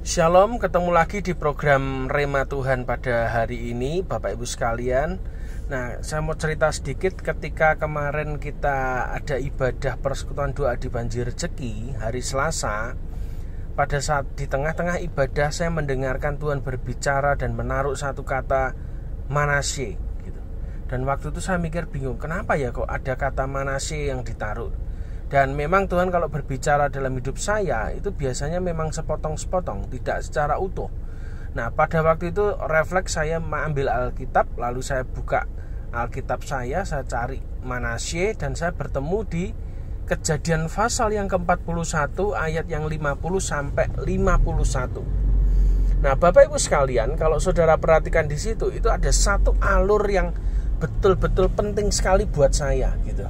Shalom, ketemu lagi di program Rema Tuhan pada hari ini, Bapak Ibu sekalian. Nah, saya mau cerita sedikit ketika kemarin kita ada ibadah persekutuan doa di Banjir Rezeki hari Selasa. Pada saat di tengah-tengah ibadah saya mendengarkan Tuhan berbicara dan menaruh satu kata Manasye gitu. Dan waktu itu saya mikir bingung, kenapa ya kok ada kata Manasye yang ditaruh. Dan memang Tuhan kalau berbicara dalam hidup saya itu biasanya memang sepotong-sepotong, tidak secara utuh. Nah, pada waktu itu refleks saya mengambil Alkitab, lalu saya buka Alkitab saya cari Manasye, dan saya bertemu di Kejadian pasal yang ke-41 ayat yang 50 sampai 51. Nah, Bapak Ibu sekalian, kalau saudara perhatikan di situ itu ada satu alur yang betul-betul penting sekali buat saya gitu.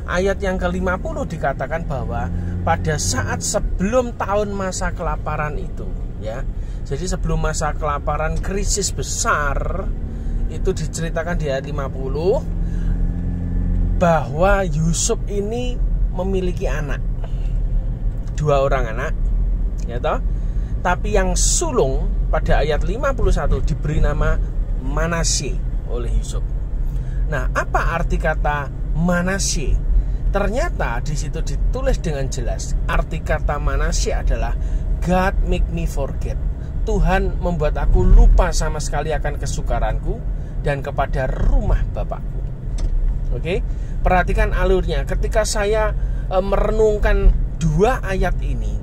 Ayat yang ke-50 dikatakan bahwa pada saat sebelum tahun masa kelaparan itu, ya. Jadi sebelum masa kelaparan krisis besar itu diceritakan di ayat 50 bahwa Yusuf ini memiliki anak. 2 orang anak, ya toh? Tapi yang sulung pada ayat 51 diberi nama Manasye oleh Yusuf. Nah, apa arti kata Manasye? Ternyata di situ ditulis dengan jelas. Arti kata Manasye adalah God make me forget. Tuhan membuat aku lupa sama sekali akan kesukaranku dan kepada rumah Bapakku. Oke, perhatikan alurnya. Ketika saya merenungkan 2 ayat ini,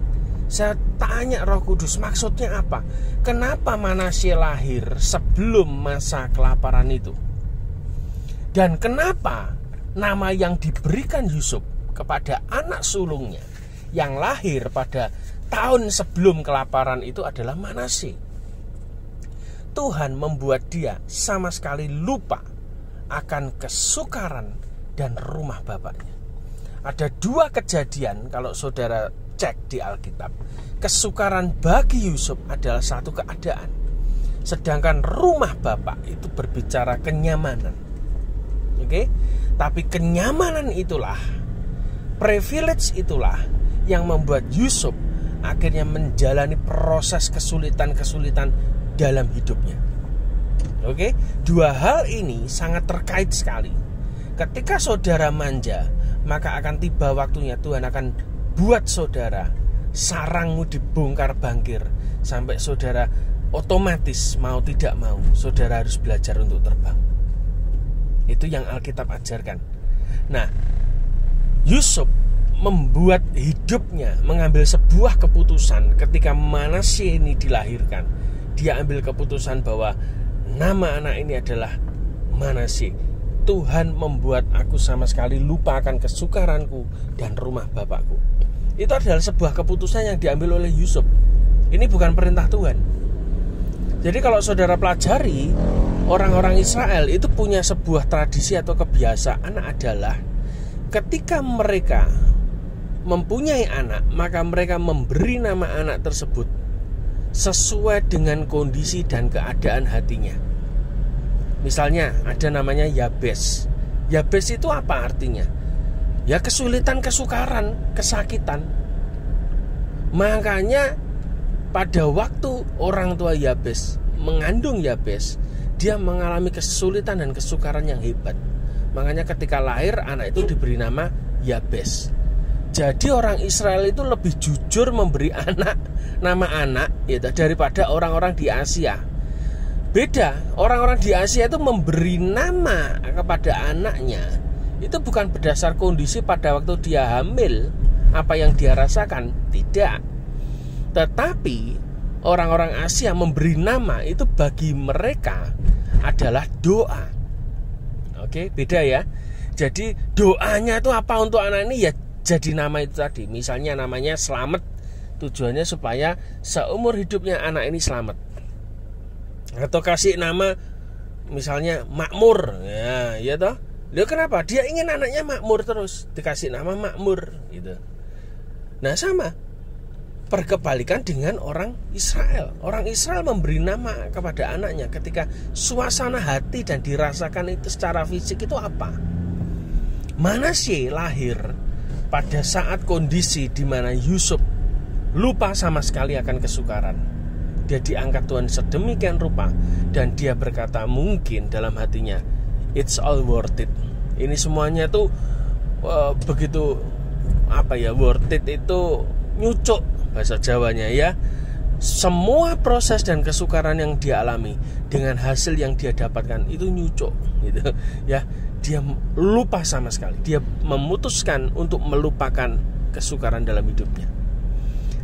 saya tanya Roh Kudus, maksudnya apa? Kenapa Manasye lahir sebelum masa kelaparan itu? Dan kenapa nama yang diberikan Yusuf kepada anak sulungnya yang lahir pada tahun sebelum kelaparan itu adalah Manasye? Tuhan membuat dia sama sekali lupa akan kesukaran dan rumah bapaknya. Ada 2 kejadian kalau saudara cek di Alkitab. Kesukaran bagi Yusuf adalah satu keadaan, sedangkan rumah bapak itu berbicara kenyamanan. Oke? Tapi kenyamanan itulah, privilege itulah yang membuat Yusuf akhirnya menjalani proses kesulitan-kesulitan dalam hidupnya. Oke? 2 hal ini sangat terkait sekali. Ketika saudara manja, maka akan tiba waktunya Tuhan akan buat saudara sarangmu dibongkar bangkir, sampai saudara otomatis mau tidak mau saudara harus belajar untuk terbang. Itu yang Alkitab ajarkan. Nah, Yusuf membuat hidupnya mengambil sebuah keputusan ketika Manasye ini dilahirkan. Dia ambil keputusan bahwa nama anak ini adalah Manasye. Tuhan membuat aku sama sekali lupa akan kesukaranku dan rumah bapakku. Itu adalah sebuah keputusan yang diambil oleh Yusuf. Ini bukan perintah Tuhan. Jadi kalau saudara pelajari, orang-orang Israel itu punya sebuah tradisi atau kebiasaan adalah ketika mereka mempunyai anak, maka mereka memberi nama anak tersebut sesuai dengan kondisi dan keadaan hatinya. Misalnya ada namanya Yabes. Yabes itu apa artinya? Ya kesulitan, kesukaran, kesakitan. Makanya pada waktu orang tua Yabes mengandung Yabes, dia mengalami kesulitan dan kesukaran yang hebat. Makanya ketika lahir, anak itu diberi nama Yabes. Jadi orang Israel itu lebih jujur memberi nama anak ya, daripada orang-orang di Asia. Beda, orang-orang di Asia itu memberi nama kepada anaknya itu bukan berdasar kondisi pada waktu dia hamil, apa yang dia rasakan, tidak. Tetapi orang-orang Asia memberi nama itu bagi mereka adalah doa. Oke, beda ya. Jadi doanya itu apa untuk anak ini, ya jadi nama itu tadi. Misalnya namanya Selamat, tujuannya supaya seumur hidupnya anak ini selamat. Atau kasih nama misalnya Makmur, ya toh. Loh, kenapa? Dia ingin anaknya makmur terus, dikasih nama Makmur gitu. Nah, sama berkebalikan dengan orang Israel. Orang Israel memberi nama kepada anaknya ketika suasana hati dan dirasakan itu secara fisik itu apa? Manasye lahir pada saat kondisi di mana Yusuf lupa sama sekali akan kesukaran. dia diangkat Tuhan sedemikian rupa, dan dia berkata mungkin dalam hatinya, it's all worth it. Ini semuanya tuh begitu worth it itu nyucuk bahasa Jawanya ya. Semua proses dan kesukaran yang dia alami dengan hasil yang dia dapatkan itu nyucuk gitu ya. Dia lupa sama sekali. Dia memutuskan untuk melupakan kesukaran dalam hidupnya.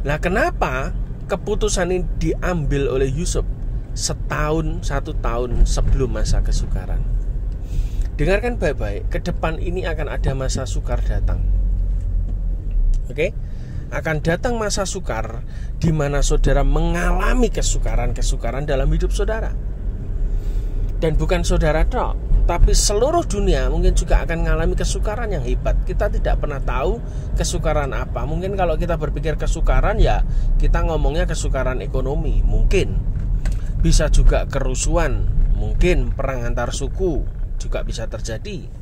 Nah, kenapa keputusan ini diambil oleh Yusuf 1 tahun sebelum masa kesukaran? Dengarkan baik-baik, ke depan ini akan ada masa sukar datang. Oke? Akan datang masa sukar di mana saudara mengalami kesukaran dalam hidup saudara. Dan bukan saudara tok, tapi seluruh dunia mungkin juga akan mengalami kesukaran yang hebat. Kita tidak pernah tahu kesukaran apa. Mungkin kalau kita berpikir kesukaran, ya kita ngomongnya kesukaran ekonomi. Mungkin bisa juga kerusuhan, mungkin perang antar suku juga bisa terjadi.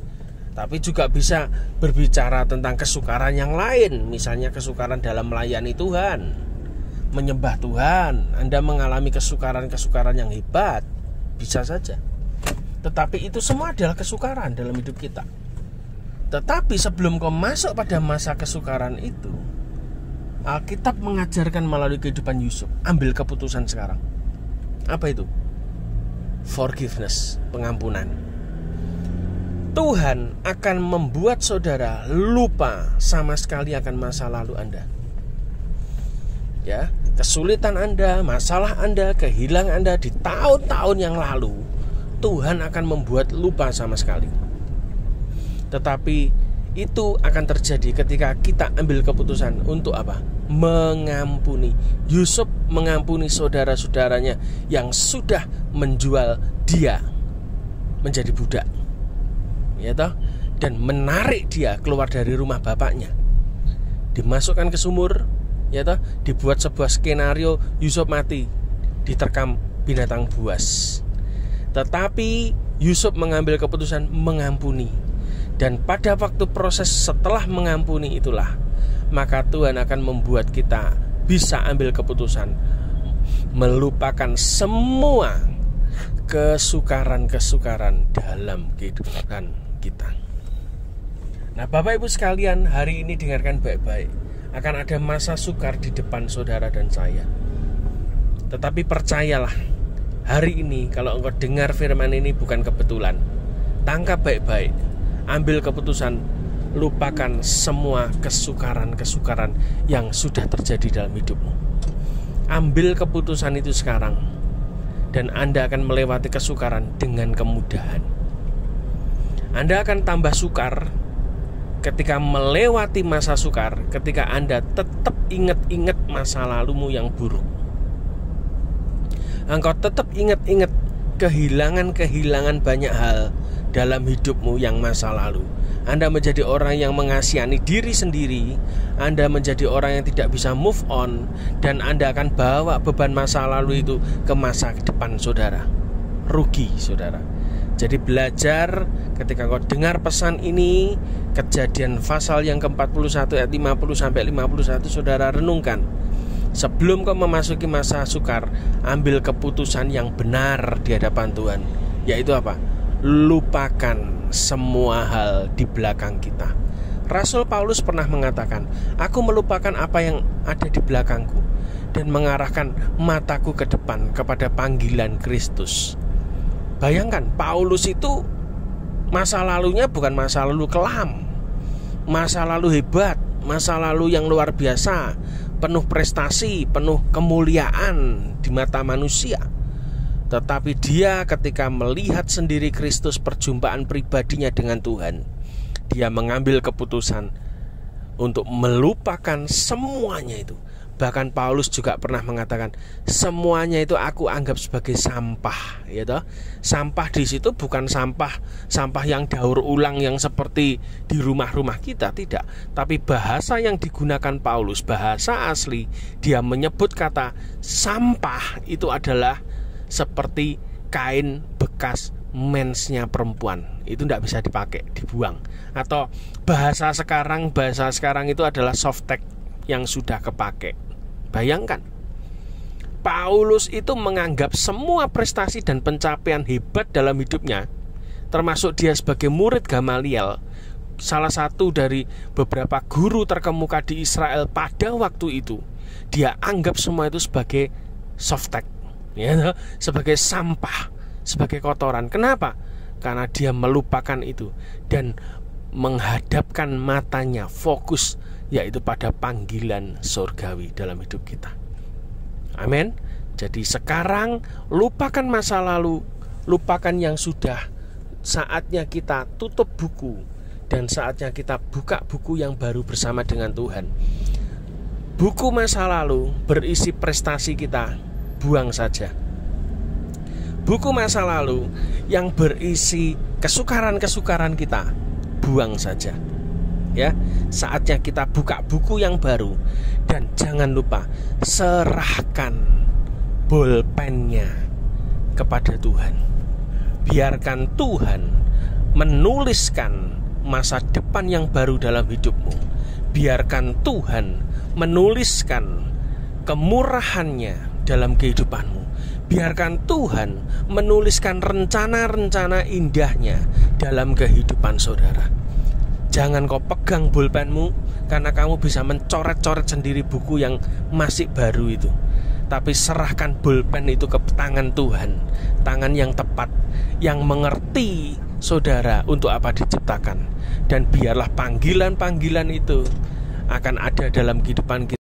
Tapi juga bisa berbicara tentang kesukaran yang lain. Misalnya kesukaran dalam melayani Tuhan, menyembah Tuhan. Anda mengalami kesukaran yang hebat, bisa saja. Tetapi itu semua adalah kesukaran dalam hidup kita. Tetapi sebelum kau masuk pada masa kesukaran itu, Alkitab mengajarkan melalui kehidupan Yusuf, ambil keputusan sekarang. Apa itu? Forgiveness, pengampunan. Tuhan akan membuat saudara lupa sama sekali akan masa lalu Anda. Ya, kesulitan Anda, masalah Anda, kehilangan Anda di tahun-tahun yang lalu, Tuhan akan membuat lupa sama sekali. Tetapi itu akan terjadi ketika kita ambil keputusan untuk apa? Mengampuni. Yusuf mengampuni saudara-saudaranya yang sudah menjual dia menjadi budak, ya toh, dan menarik dia keluar dari rumah bapaknya, dimasukkan ke sumur, ya toh, dibuat sebuah skenario Yusuf mati, diterkam binatang buas. Tetapi Yusuf mengambil keputusan mengampuni. Dan pada waktu proses setelah mengampuni itulah, maka Tuhan akan membuat kita bisa ambil keputusan melupakan semua kesukaran dalam kehidupan kita. Nah, Bapak Ibu sekalian, hari ini dengarkan baik-baik. Akan ada masa sukar di depan saudara dan saya. Tetapi percayalah, hari ini kalau engkau dengar firman ini bukan kebetulan. Tangkap baik-baik. Ambil keputusan, lupakan semua kesukaran yang sudah terjadi dalam hidupmu. Ambil keputusan itu sekarang, dan Anda akan melewati kesukaran dengan kemudahan. Anda akan tambah sukar ketika melewati masa sukar, ketika Anda tetap ingat-ingat masa lalumu yang buruk. Engkau tetap ingat-ingat kehilangan banyak hal dalam hidupmu yang masa lalu. Anda menjadi orang yang mengasihani diri sendiri. Anda menjadi orang yang tidak bisa move on. Dan Anda akan bawa beban masa lalu itu ke masa depan saudara. Rugi saudara. Jadi belajar ketika kau dengar pesan ini, Kejadian pasal yang ke-41 ayat 50-51, saudara renungkan. Sebelum kau memasuki masa sukar, ambil keputusan yang benar di hadapan Tuhan. Yaitu apa? Lupakan semua hal di belakang kita. Rasul Paulus pernah mengatakan, aku melupakan apa yang ada di belakangku dan mengarahkan mataku ke depan kepada panggilan Kristus. Bayangkan, Paulus itu masa lalunya bukan masa lalu kelam, masa lalu hebat, masa lalu yang luar biasa, penuh prestasi, penuh kemuliaan di mata manusia. Tetapi dia ketika melihat sendiri Kristus, perjumpaan pribadinya dengan Tuhan, dia mengambil keputusan untuk melupakan semuanya itu. Bahkan Paulus juga pernah mengatakan, semuanya itu aku anggap sebagai sampah, ya toh. Sampah di situ bukan sampah yang daur ulang yang seperti di rumah-rumah kita, tidak. Tapi bahasa yang digunakan Paulus, bahasa asli, dia menyebut kata sampah itu adalah seperti kain bekas mensnya perempuan. Itu tidak bisa dipakai, dibuang. Atau bahasa sekarang itu adalah softtek yang sudah kepake. Bayangkan, Paulus itu menganggap semua prestasi dan pencapaian hebat dalam hidupnya, termasuk dia sebagai murid Gamaliel, salah satu dari beberapa guru terkemuka di Israel pada waktu itu. Dia anggap semua itu sebagai softtek, ya, sebagai sampah, sebagai kotoran. Kenapa? Karena dia melupakan itu dan menghadapkan matanya, fokus, yaitu pada panggilan surgawi dalam hidup kita. Amin. Jadi sekarang lupakan masa lalu, lupakan yang sudah. Saatnya kita tutup buku dan saatnya kita buka buku yang baru bersama dengan Tuhan. Buku masa lalu berisi prestasi kita, buang saja. Buku masa lalu yang berisi kesukaran-kesukaran kita, buang saja. Ya, saatnya kita buka buku yang baru. Dan jangan lupa, serahkan bolpennya kepada Tuhan. Biarkan Tuhan menuliskan masa depan yang baru dalam hidupmu. Biarkan Tuhan menuliskan kemurahannya dalam kehidupanmu. Biarkan Tuhan menuliskan rencana-rencana indahnya dalam kehidupan saudara. Jangan kau pegang bolpenmu, karena kamu bisa mencoret-coret sendiri buku yang masih baru itu. Tapi serahkan bolpen itu ke tangan Tuhan, tangan yang tepat, yang mengerti saudara untuk apa diciptakan. Dan biarlah panggilan-panggilan itu akan ada dalam kehidupan kita.